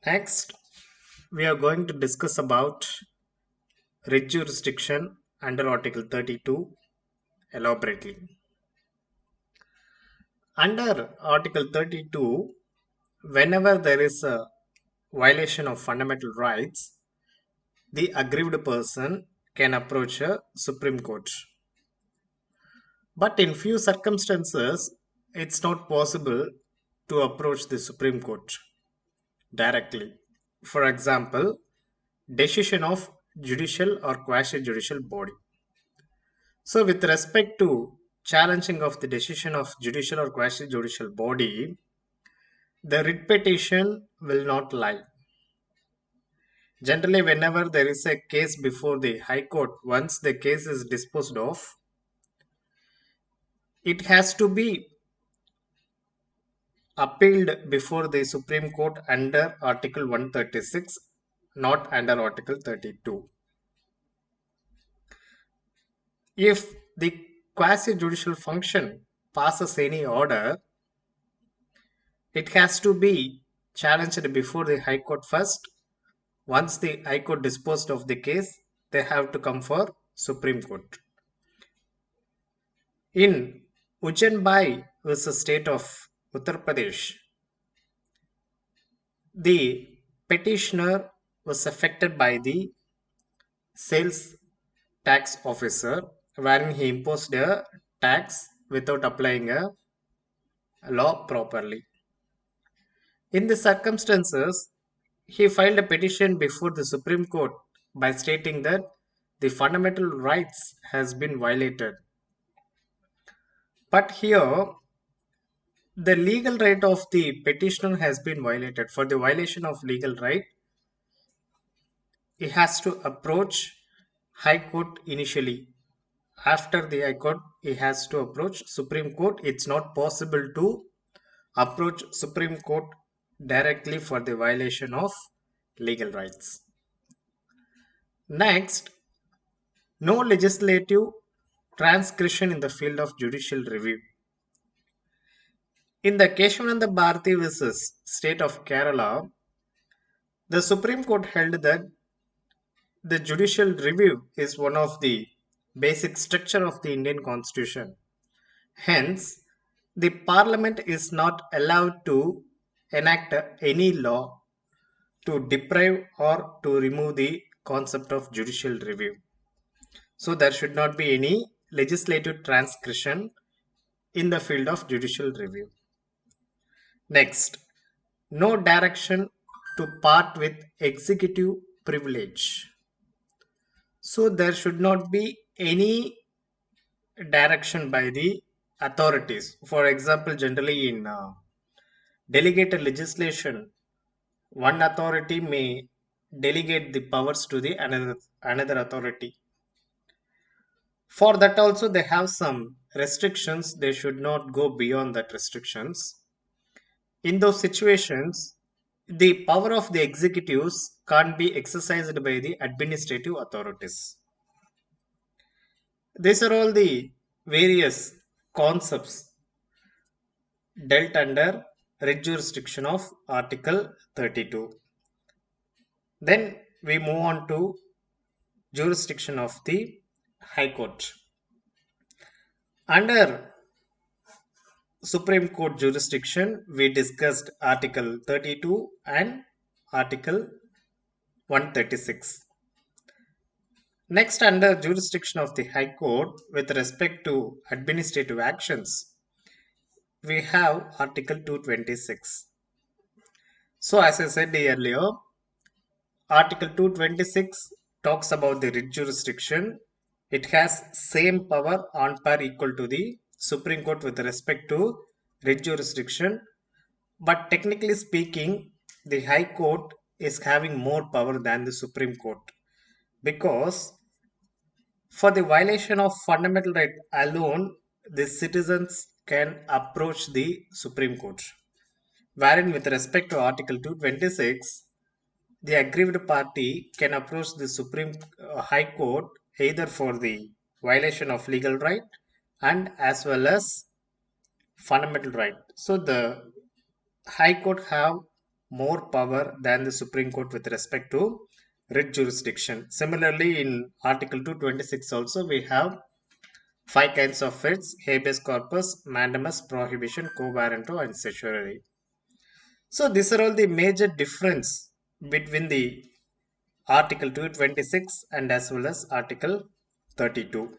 Next, we are going to discuss about writ jurisdiction under Article 32 elaborately. Under Article 32, whenever there is a violation of fundamental rights, the aggrieved person can approach a Supreme Court. But in few circumstances, it's not possible to approach the Supreme Court directly. For example, decision of judicial or quasi-judicial body. So, with respect to challenging of the decision of judicial or quasi-judicial body, the writ petition will not lie. Generally, whenever there is a case before the High Court, once the case is disposed of, it has to be appealed before the Supreme Court under Article 136, not under Article 32. If the quasi judicial function passes any order, it has to be challenged before the High Court first. Once the High Court disposed of the case, they have to come for Supreme Court. In Ujjain versus state of Uttar Pradesh, the petitioner was affected by the sales tax officer, wherein he imposed a tax without applying a law properly. In the circumstances, he filed a petition before the Supreme Court by stating that the fundamental rights has been violated. But here, the legal right of the petitioner has been violated. For the violation of legal right, he has to approach High Court initially. After the High Court, he has to approach Supreme Court. It's not possible to approach Supreme Court directly for the violation of legal rights. Next, no legislative transgression in the field of judicial review. In the Keshavananda Bharati versus State of Kerala, the Supreme Court held that the judicial review is one of the basic structure of the Indian Constitution. Hence, the Parliament is not allowed to enact any law to deprive or to remove the concept of judicial review. So, there should not be any legislative transgression in the field of judicial review. Next, no direction to part with executive privilege. So, there should not be any direction by the authorities. For example, generally in delegated legislation, one authority may delegate the powers to the another authority. For that also they have some restrictions. They should not go beyond that restrictions. In those situations, the power of the executives can't be exercised by the administrative authorities. These are all the various concepts dealt under writ jurisdiction of Article 32. Then we move on to jurisdiction of the High Court. Under Supreme Court jurisdiction, we discussed Article 32 and Article 136. Next, under jurisdiction of the High Court, with respect to administrative actions, we have Article 226. So, as I said earlier, Article 226 talks about the writ jurisdiction. It has same power on par equal to the Supreme Court with respect to writ jurisdiction. But technically speaking, the High Court is having more power than the Supreme Court, because for the violation of fundamental right alone, the citizens can approach the Supreme Court. Wherein, with respect to Article 226, the aggrieved party can approach the Supreme High Court either for the violation of legal right and as well as fundamental right. So the High Court have more power than the Supreme Court with respect to writ jurisdiction. Similarly, in Article 226 also we have five kinds of writs: habeas corpus, mandamus, prohibition, quo warranto, and certiorari. So these are all the major difference between the Article 226 and as well as Article 32.